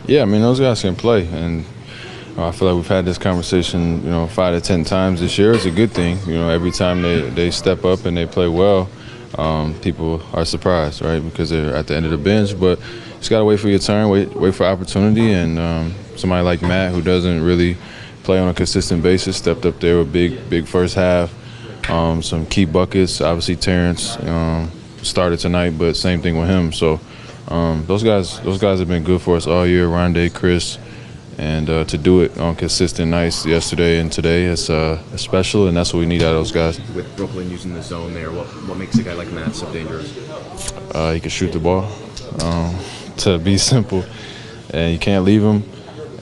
Yeah, I mean, those guys can play, and I feel like we've had this conversation, 5 to 10 times this year. It's a good thing. Every time they step up and they play well, people are surprised, right? Because they're at the end of the bench. But you just got to wait for your turn, wait for opportunity. And somebody like Matt, who doesn't really play on a consistent basis, stepped up there with big first half. Some key buckets. Obviously, Terrence started tonight, but same thing with him. So those guys have been good for us all year. Rondé, Chris. And to do it on consistent nights yesterday and today is special, and that's what we need out of those guys. With Brooklyn using the zone there, what makes a guy like Matt so dangerous? He can shoot the ball, to be simple, and you can't leave him.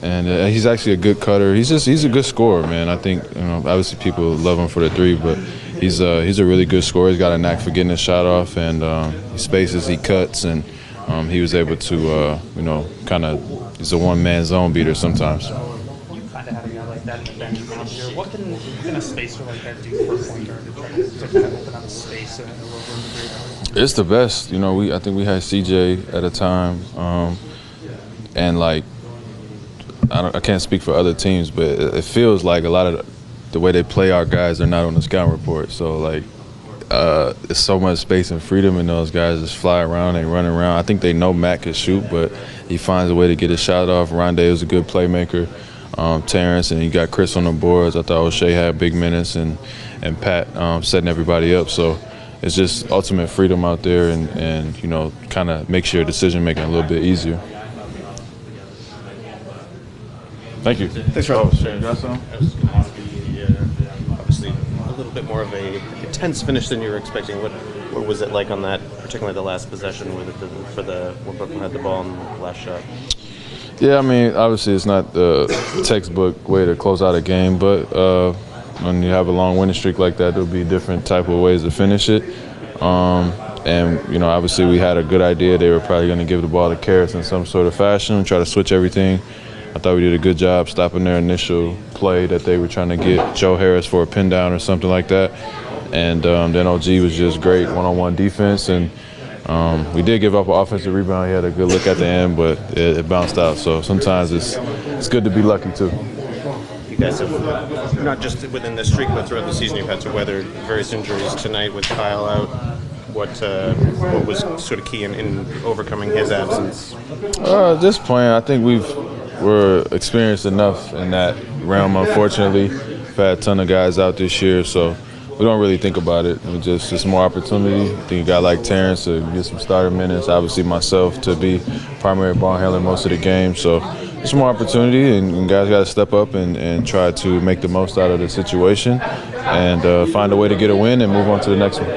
And he's actually a good cutter. He's a good scorer, man. I think obviously people love him for the three, but he's a really good scorer. He's got a knack for getting his shot off, and he spaces, he cuts, and he was able to kind of. He's a one-man zone beater sometimes. You kind of had a guy like that in the bench around here. What can a spacer like that do for a point guard to try to kind of open up space and It's the best. I think we had CJ at a time, and like I can't speak for other teams, but it feels like a lot of the way they play our guys are not on the scout report. So like. There's so much space and freedom in those guys just fly around and run around. I think they know Matt can shoot, but he finds a way to get his shot off. Rondé was a good playmaker. Terrence, and you got Chris on the boards. I thought O'Shea had big minutes, and Pat setting everybody up. So it's just ultimate freedom out there, and kind of makes your decision making a little bit easier. Thank you. Thanks, Rob. Obviously, a little bit more of a tense finish than you were expecting. What was it like on that, particularly the last possession when Brooklyn had the ball on the last shot? Yeah, I mean, obviously it's not the textbook way to close out a game, but when you have a long winning streak like that, there'll be different type of ways to finish it. And obviously we had a good idea. They were probably going to give the ball to Karras in some sort of fashion and try to switch everything. I thought we did a good job stopping their initial play that they were trying to get Joe Harris for a pin down or something like that. And then OG was just great one-on-one defense. And we did give up an offensive rebound. He had a good look at the end, but it bounced out. So sometimes it's good to be lucky, too. You guys have, not just within this streak, but throughout the season, you've had to weather various injuries. Tonight with Kyle out, what was sort of key in overcoming his absence? At this point, I think we're experienced enough in that realm, unfortunately. We've had a ton of guys out this year, so we don't really think about it. It's more opportunity. I think a guy like Terrence to get some starter minutes, obviously myself to be primary ball handler most of the game. So it's more opportunity, and guys got to step up and try to make the most out of the situation and find a way to get a win and move on to the next one.